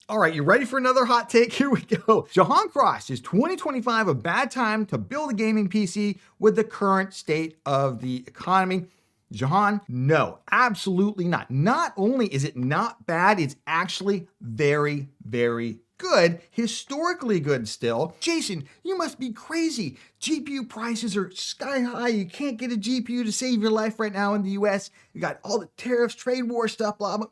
All right, you ready for another hot take? Here we go. Jahan Cross, is 2025 a bad time to build a gaming PC with the current state of the economy? Jahan, no, absolutely not. Not only is it not bad, it's actually very, very good, historically good still. Jason, you must be crazy. GPU prices are sky high. You can't get a GPU to save your life right now in the US. You got all the tariffs, trade war stuff, blah, blah.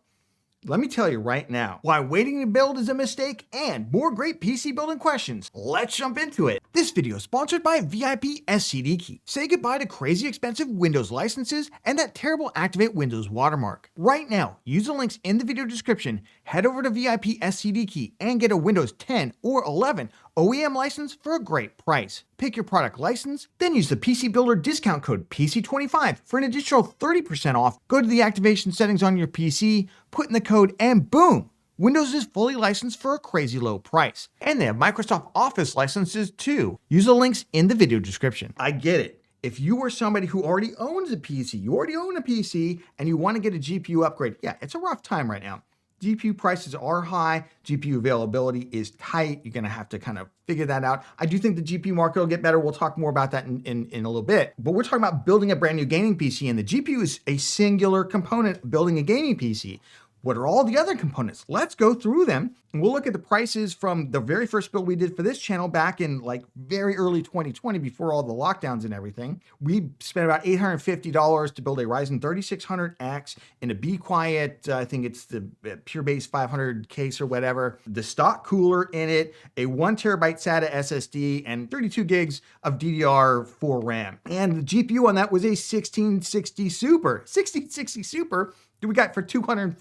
Let me tell you right now why waiting to build is a mistake and more great PC building questions. Let's jump into it. This video is sponsored by VIP SSD Key. Say goodbye to crazy expensive Windows licenses and that terrible Activate Windows watermark. Right now, use the links in the video description, head over to VIP SSD Key and get a Windows 10 or 11 OEM license for a great price. Pick your product license, then use the PC Builder discount code PC25 for an additional 30% off. Go to the activation settings on your PC, put in the code, and boom! Windows is fully licensed for a crazy low price. And they have Microsoft Office licenses too. Use the links in the video description. I get it. If you are somebody who already owns a PC, you already own a PC, and you want to get a GPU upgrade, yeah, it's a rough time right now. GPU prices are high, GPU availability is tight. You're gonna have to kind of figure that out. I do think the GPU market will get better. We'll talk more about that in a little bit. But we're talking about building a brand new gaming PC, and the GPU is a singular component of building a gaming PC. What are all the other components? Let's go through them, and we'll look at the prices from the very first build we did for this channel back in like very early 2020, before all the lockdowns and everything. We spent about $850 to build a Ryzen 3600X in a Be Quiet, I think it's the Pure Base 500 case or whatever, the stock cooler in it, a 1 terabyte SATA SSD, and 32 gigs of DDR4 RAM. And the GPU on that was a 1660 Super. 1660 Super we got for $240.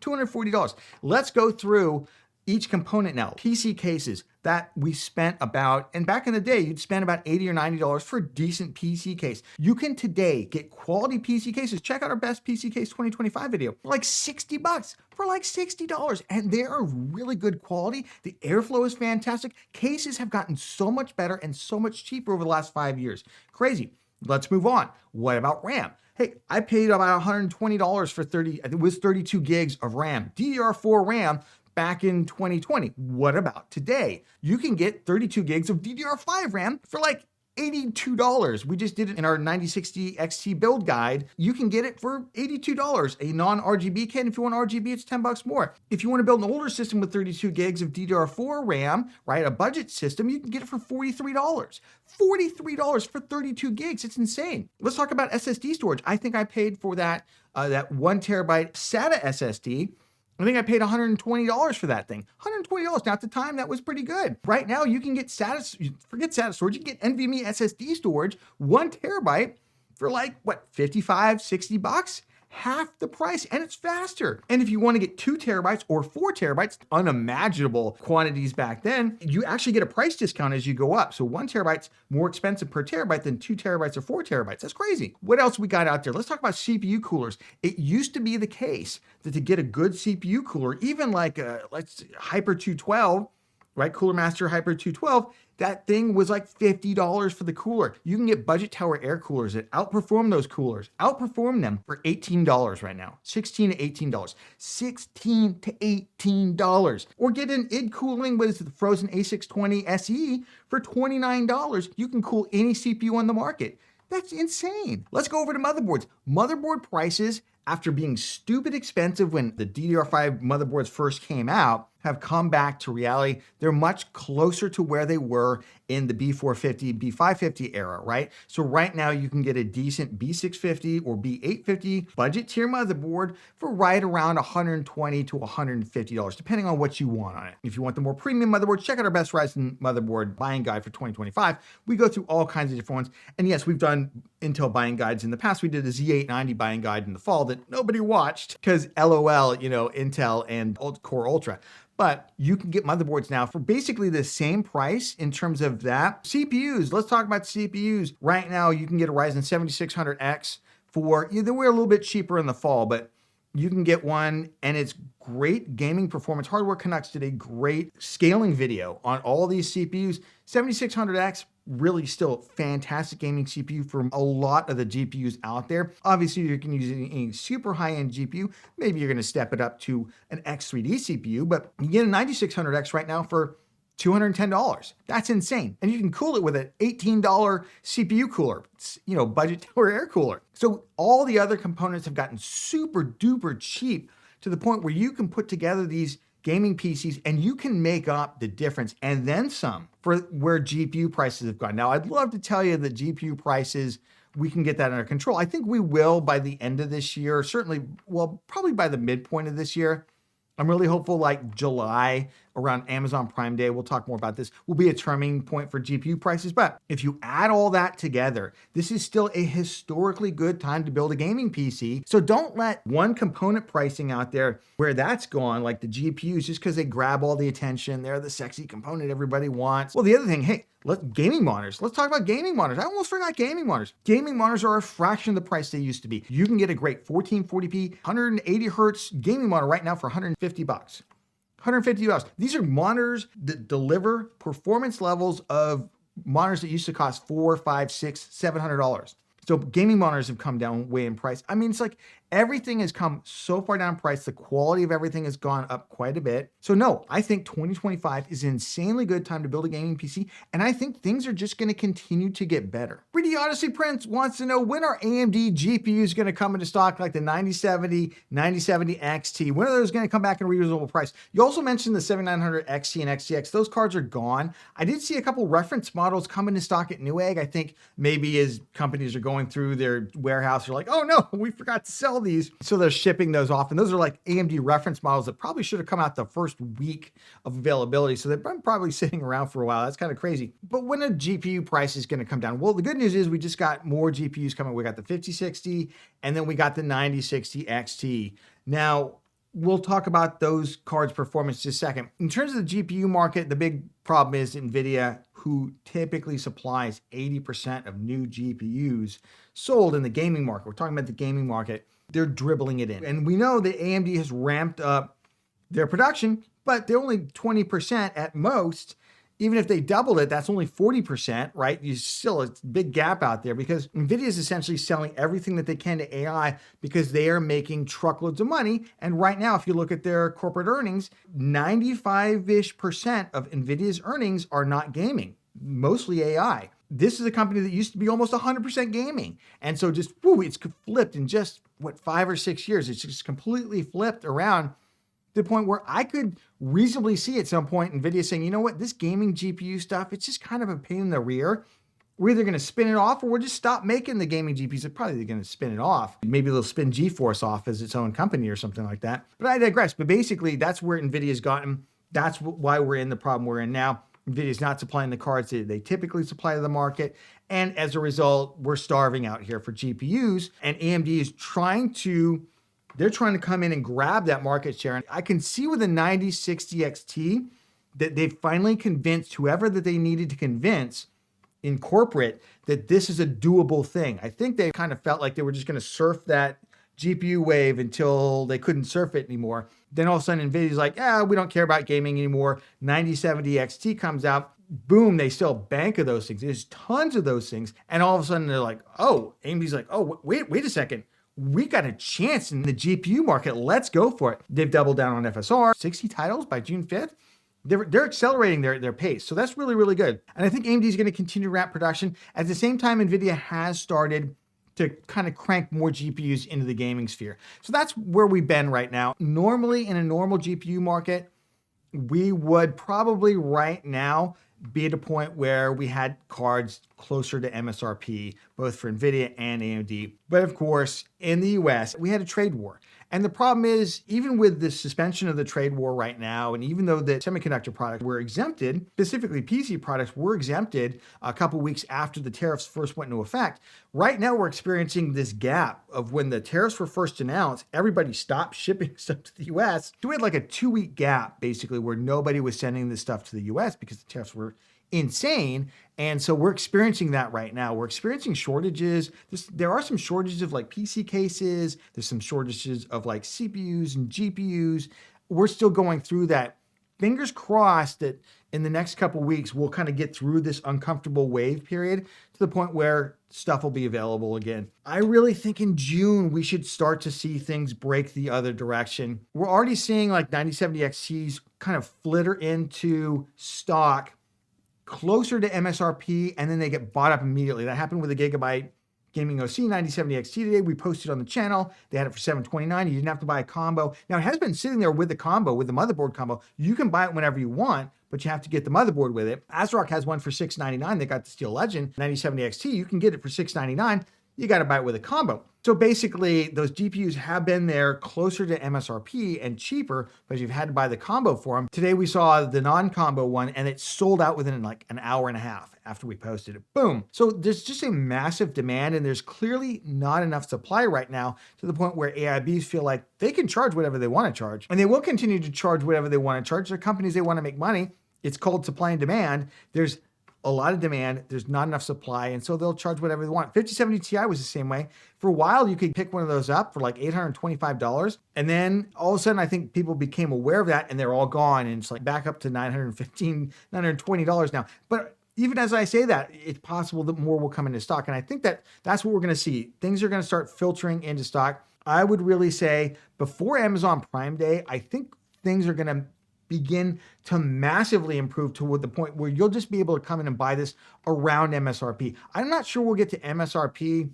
$240. Let's go through each component now. PC cases that we spent about, and back in the day, you'd spend about $80 or $90 for a decent PC case. You can today get quality PC cases. Check out our best PC case 2025 video. Like $60, for like $60. And they are really good quality. The airflow is fantastic. Cases have gotten so much better and so much cheaper over the last 5 years. Crazy. Let's move on. What about RAM? Hey, I paid about $120 for 32 gigs of RAM, DDR4 RAM back in 2020. What about today? You can get 32 gigs of DDR5 RAM for like $82. We just did it in our 9060 XT build guide. You can get it for $82. A non-RGB kit, if you want RGB, it's $10 more. If you want to build an older system with 32 gigs of DDR4 RAM, right, a budget system, you can get it for $43. $43 for 32 gigs. It's insane. Let's talk about SSD storage. I think I paid for that 1 terabyte SATA SSD. I think I paid $120 for that thing. $120. Now at the time, that was pretty good. Right now, you can get SATA, forget SATA storage, you can get NVMe SSD storage, 1 terabyte for like, what, 55, 60 bucks? Half the price, and it's faster. And if you want to get 2 terabytes or 4 terabytes, unimaginable quantities back then, you actually get a price discount as you go up. So 1 terabyte's more expensive per terabyte than 2 terabytes or 4 terabytes. That's crazy. What else we got out there? Let's talk about CPU coolers. It used to be the case that to get a good CPU cooler, even like let's Hyper 212, right? Cooler Master Hyper 212, that thing was like $50 for the cooler. You can get budget tower air coolers that outperform those coolers, outperform them for $18 right now. $16 to $18. $16 to $18. Or get an id cooling with the Frozen A620 SE for $29. You can cool any CPU on the market. That's insane. Let's go over to motherboards. Motherboard prices, after being stupid expensive when the DDR5 motherboards first came out, have come back to reality. They're much closer to where they were in the B450, B550 era, right? So right now you can get a decent B650 or B850 budget tier motherboard for right around $120 to $150, depending on what you want on it. If you want the more premium motherboard, check out our best Ryzen motherboard buying guide for 2025. We go through all kinds of different ones. And yes, we've done Intel buying guides in the past. We did a Z890 buying guide in the fall that nobody watched because LOL, Intel and Core Ultra. But you can get motherboards now for basically the same price in terms of that. CPUs, let's talk about CPUs. Right now, you can get a Ryzen 7600X for, they were a little bit cheaper in the fall, but you can get one and it's great gaming performance. Hardware Canucks did a great scaling video on all these CPUs. 7600X, really still fantastic gaming CPU from a lot of the GPUs out there. Obviously, you can use a super high-end GPU. Maybe you're going to step it up to an X3D CPU, but you get a 9600X right now for $210. That's insane. And you can cool it with an $18 CPU cooler, it's, budget tower air cooler. So all the other components have gotten super duper cheap to the point where you can put together these gaming PCs and you can make up the difference and then some for where GPU prices have gone. Now, I'd love to tell you that GPU prices, we can get that under control. I think we will by the end of this year, certainly, well, probably by the midpoint of this year. I'm really hopeful like July around Amazon Prime Day, we'll talk more about this, will be a turning point for GPU prices. But if you add all that together, this is still a historically good time to build a gaming PC. So don't let one component pricing out there where that's gone, like the GPUs, just because they grab all the attention. They're the sexy component everybody wants. Well, the other thing, hey, gaming monitors. Let's talk about gaming monitors. I almost forgot gaming monitors. Gaming monitors are a fraction of the price they used to be. You can get a great 1440p, 180 hertz gaming monitor right now for $150. $150. These are monitors that deliver performance levels of monitors that used to cost $400, $500, $600, $700. So gaming monitors have come down way in price. I mean, it's like everything has come so far down in price. The quality of everything has gone up quite a bit. So no, I think 2025 is an insanely good time to build a gaming PC. And I think things are just going to continue to get better. 3D Odyssey Prince wants to know, when are AMD GPUs going to come into stock, like the 9070, 9070 XT? When are those going to come back in a reasonable price? You also mentioned the 7900 XT and XTX. Those cards are gone. I did see a couple reference models come into stock at Newegg. I think maybe as companies are going through their warehouse, they're like, oh no, we forgot to sell these. So they're shipping those off. And those are like AMD reference models that probably should have come out the first week of availability. So they've been probably sitting around for a while. That's kind of crazy. But when a GPU price is going to come down? Well, the good news is we just got more GPUs coming. We got the 5060 and then we got the 9060 XT. Now, we'll talk about those cards' performance in just a second. In terms of the GPU market, the big problem is NVIDIA, who typically supplies 80% of new GPUs sold in the gaming market. We're talking about the gaming market. They're dribbling it in. And we know that AMD has ramped up their production, but they're only 20% at most. Even if they doubled it, that's only 40%, right? You still, it's a big gap out there because NVIDIA is essentially selling everything that they can to AI because they are making truckloads of money. And right now, if you look at their corporate earnings, 95-ish% of NVIDIA's earnings are not gaming, mostly AI. This is a company that used to be almost 100% gaming. And so just, it's flipped in just, 5 or 6 years. It's just completely flipped around to the point where I could reasonably see at some point NVIDIA saying, you know what, this gaming GPU stuff, it's just kind of a pain in the rear. We're either going to spin it off or we'll just stop making the gaming GPUs. They're probably going to spin it off. Maybe they'll spin GeForce off as its own company or something like that. But I digress. But basically, that's where NVIDIA's gotten. That's why we're in the problem we're in now. NVIDIA's not supplying the cards that they typically supply to the market. And as a result, we're starving out here for GPUs. And AMD is trying to come in and grab that market share. And I can see with the 9060 XT that they've finally convinced whoever that they needed to convince in corporate that this is a doable thing. I think they kind of felt like they were just going to surf that GPU wave until they couldn't surf it anymore. Then all of a sudden NVIDIA's like, we don't care about gaming anymore. 9070 XT comes out. Boom, they sell a bank of those things. There's tons of those things. And all of a sudden they're like, AMD's like, wait a second. We got a chance in the GPU market. Let's go for it. They've doubled down on FSR, 60 titles by June 5th. They're accelerating their pace. So that's really, really good. And I think AMD is going to continue to ramp production. At the same time, NVIDIA has started to kind of crank more GPUs into the gaming sphere. So that's where we've been right now. Normally in a normal GPU market, we would probably right now be at a point where we had cards closer to MSRP, both for NVIDIA and AMD. But of course, in the US, we had a trade war. And the problem is, even with the suspension of the trade war right now, and even though the semiconductor products were exempted, specifically PC products were exempted a couple weeks after the tariffs first went into effect, right now we're experiencing this gap of when the tariffs were first announced, everybody stopped shipping stuff to the US. So we had like a 2-week gap, basically, where nobody was sending this stuff to the US because the tariffs were insane. And so we're experiencing that right now. We're experiencing shortages. There are some shortages of like PC cases. There's some shortages of like CPUs and GPUs. We're still going through that. Fingers crossed that in the next couple of weeks, we'll kind of get through this uncomfortable wave period to the point where stuff will be available again. I really think in June, we should start to see things break the other direction. We're already seeing like 9070 XTs kind of flitter into stock closer to MSRP, and then they get bought up immediately. That happened with the Gigabyte Gaming OC 9070 XT today. We posted on the channel. They had it for $729. You didn't have to buy a combo. Now it has been sitting there with the combo, with the motherboard combo. You can buy it whenever you want, but you have to get the motherboard with it. ASRock has one for $699. They got the Steel Legend 9070 XT. You can get it for $699. You got to buy it with a combo. So basically, those GPUs have been there closer to MSRP and cheaper, but you've had to buy the combo for them. Today we saw the non-combo one, and it sold out within like an hour and a half after we posted it. Boom. So there's just a massive demand, and there's clearly not enough supply right now to the point where AIBs feel like they can charge whatever they want to charge, and they will continue to charge whatever they want to charge. They're companies, they want to make money. It's called supply and demand. There's a lot of demand, there's not enough supply, and so they'll charge whatever they want. 5070 Ti was the same way. For a while, you could pick one of those up for like $825, and then all of a sudden, I think people became aware of that, and they're all gone, and it's like back up to $915, $920 now. But even as I say that, it's possible that more will come into stock, and I think that that's what we're going to see. Things are going to start filtering into stock. I would really say before Amazon Prime Day, I think things are going to begin to massively improve to the point where you'll just be able to come in and buy this around MSRP. I'm not sure we'll get to MSRP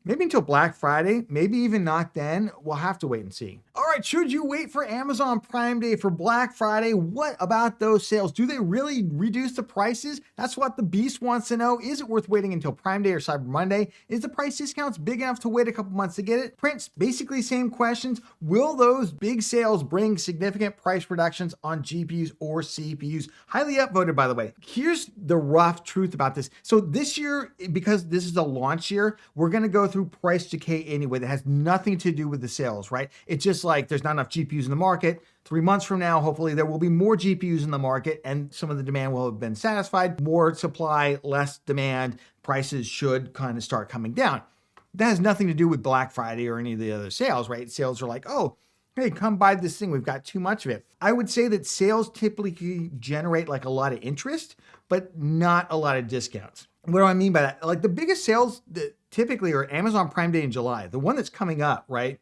maybe until Black Friday, maybe even not then. We'll have to wait and see. All right, should you wait for Amazon Prime Day for Black Friday? What about those sales? Do they really reduce the prices? That's what the Beast wants to know. Is it worth waiting until Prime Day or Cyber Monday? Is the price discounts big enough to wait a couple months to get it? Prince, basically same questions. Will those big sales bring significant price reductions on GPUs or CPUs? Highly upvoted, by the way. Here's the rough truth about this. So this year, because this is a launch year, we're going to go through price decay anyway. That has nothing to do with the sales, right? It's just like there's not enough GPUs in the market. 3 months from now, hopefully there will be more GPUs in the market and some of the demand will have been satisfied. More supply, less demand, prices should kind of start coming down. That has nothing to do with Black Friday or any of the other sales, right? Sales are like, oh, hey, come buy this thing. We've got too much of it. I would say that sales typically generate like a lot of interest, but not a lot of discounts. What do I mean by that? Like the biggest sales that typically are Amazon Prime Day in July, the one that's coming up, right?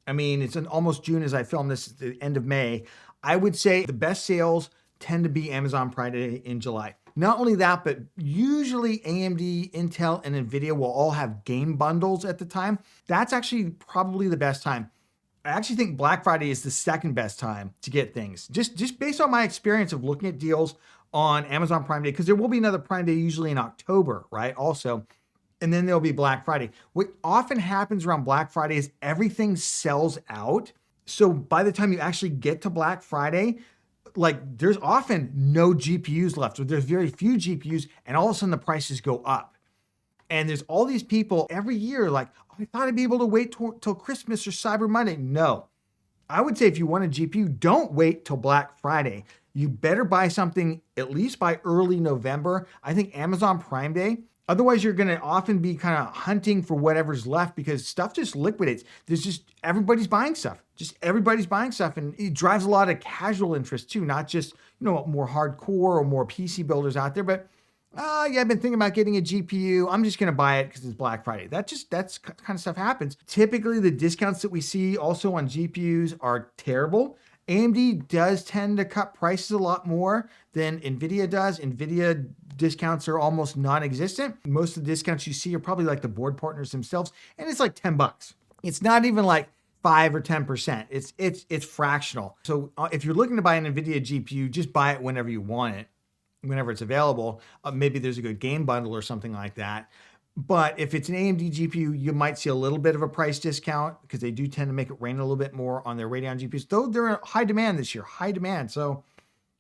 I mean, it's in almost June as I film this, at the end of May. I would say the best sales tend to be Amazon Prime Day in July. Not only that, but usually AMD, Intel, and NVIDIA will all have game bundles at the time. That's actually probably the best time. I actually think Black Friday is the second best time to get things. Just based on my experience of looking at deals on Amazon Prime Day, because there will be another Prime Day usually in October, right? Also, and then there'll be Black Friday. What often happens around Black Friday is everything sells out. So by the time you actually get to Black Friday, like there's often no GPUs left, or there's very few GPUs, and all of a sudden the prices go up. And there's all these people every year like, oh, I thought I'd be able to wait till Christmas or Cyber Monday. No. I would say if you want a GPU, don't wait till Black Friday. You better buy something at least by early November. I think Amazon Prime Day. Otherwise, you're going to often be kind of hunting for whatever's left because stuff just liquidates. There's just everybody's buying stuff. Just everybody's buying stuff, and it drives a lot of casual interest too, not just more hardcore or more PC builders out there. But yeah, I've been thinking about getting a GPU. I'm just going to buy it because it's Black Friday. That's kind of stuff happens. Typically, the discounts that we see also on GPUs are terrible. AMD does tend to cut prices a lot more than NVIDIA does. NVIDIA discounts are almost non-existent. Most of the discounts you see are probably like the board partners themselves, and it's like $10. It's not even like 5 or 10%. It's fractional. So if you're looking to buy an NVIDIA GPU, just buy it whenever you want it, whenever it's available. Maybe there's a good game bundle or something like that. But if it's an AMD GPU, you might see a little bit of a price discount because they do tend to make it rain a little bit more on their Radeon GPUs, though they're in high demand this year, high demand. So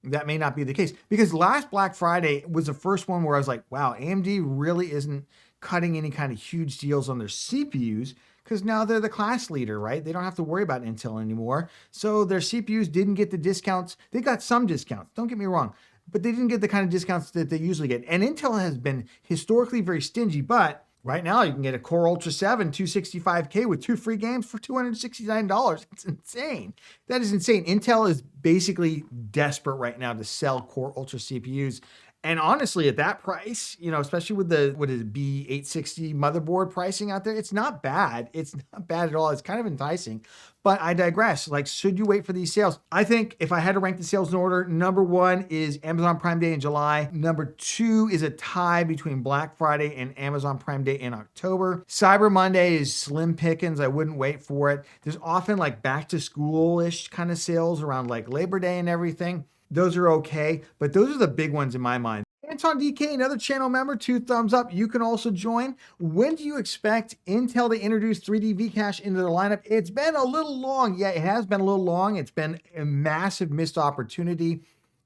that may not be the case because last Black Friday was the first one where I was like, wow, AMD really isn't cutting any kind of huge deals on their CPUs because now they're the class leader, right? They don't have to worry about Intel anymore. So their CPUs didn't get the discounts. They got some discounts, don't get me wrong, but they didn't get the kind of discounts that they usually get. And Intel has been historically very stingy, but right now you can get a Core Ultra 7 265K with 2 free games for $269. It's insane. That is insane. Intel is basically desperate right now to sell Core Ultra CPUs. And honestly, at that price, especially with the, B860 motherboard pricing out there, it's not bad. It's not bad at all. It's kind of enticing, but I digress. Like, should you wait for these sales? I think if I had to rank the sales in order, number 1 is Amazon Prime Day in July. Number 2 is a tie between Black Friday and Amazon Prime Day in October. Cyber Monday is slim pickings. I wouldn't wait for it. There's often like back to school-ish kind of sales around like Labor Day and everything. Those are okay, but those are the big ones in my mind. Anton DK, another channel member, 2 thumbs up. You can also join. When do you expect Intel to introduce 3D VCache into their lineup? It's been a little long. Yeah, it has been a little long. It's been a massive missed opportunity.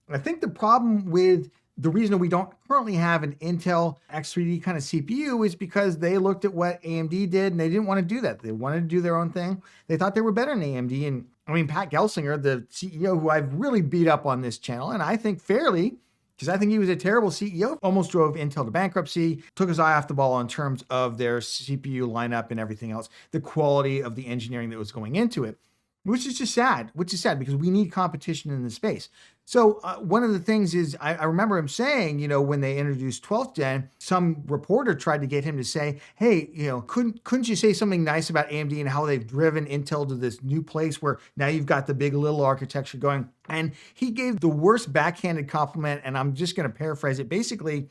I think the problem with the reason we don't currently have an Intel X3D kind of CPU is because they looked at what AMD did and they didn't want to do that. They wanted to do their own thing. They thought they were better than AMD. And Pat Gelsinger, the CEO who I've really beat up on this channel, and I think fairly, because I think he was a terrible CEO, almost drove Intel to bankruptcy, took his eye off the ball in terms of their CPU lineup and everything else, the quality of the engineering that was going into it, which is sad because we need competition in the space. So one of the things is, I remember him saying, when they introduced 12th gen, some reporter tried to get him to say, hey, couldn't you say something nice about AMD and how they've driven Intel to this new place where now you've got the big little architecture going? And he gave the worst backhanded compliment, and I'm just going to paraphrase it. Basically,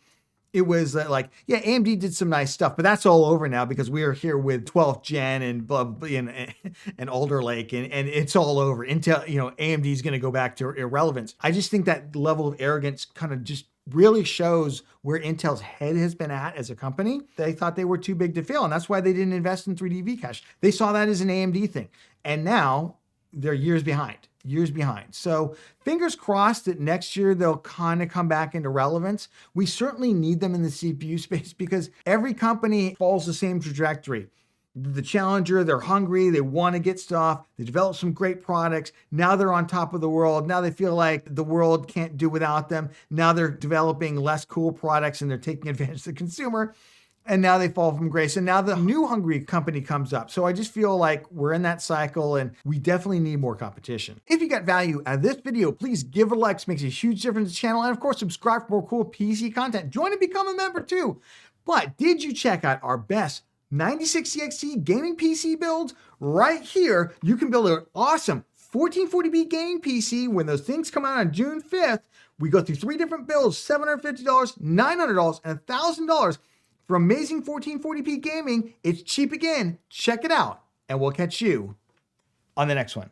it was like, yeah, AMD did some nice stuff, but that's all over now because we are here with 12th gen and Alder Lake, and it's all over. Intel, AMD is going to go back to irrelevance. I just think that level of arrogance kind of just really shows where Intel's head has been at as a company. They thought they were too big to fail, and that's why they didn't invest in 3D VCache. They saw that as an AMD thing, and now they're years behind. So fingers crossed that next year they'll kind of come back into relevance. We certainly need them in the CPU space because every company follows the same trajectory. The challenger, they're hungry, they want to get stuff, they develop some great products. Now they're on top of the world. Now they feel like the world can't do without them. Now they're developing less cool products and they're taking advantage of the consumer. And now they fall from grace. And now the new hungry company comes up. So I just feel like we're in that cycle and we definitely need more competition. If you got value out of this video, please give it a like. It makes a huge difference to the channel. And of course, subscribe for more cool PC content. Join and become a member too. But did you check out our best 96CXT gaming PC builds? Right here, you can build an awesome 1440p gaming PC when those things come out on June 5th. We go through 3 different builds, $750, $900, and $1,000. For amazing 1440p gaming, it's cheap again. Check it out, and we'll catch you on the next one.